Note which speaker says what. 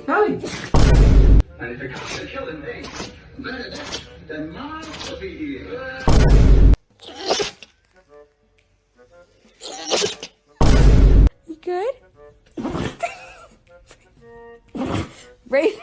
Speaker 1: Hey!
Speaker 2: And if it comes to killing me, then mine will be here.
Speaker 3: You good? Raven.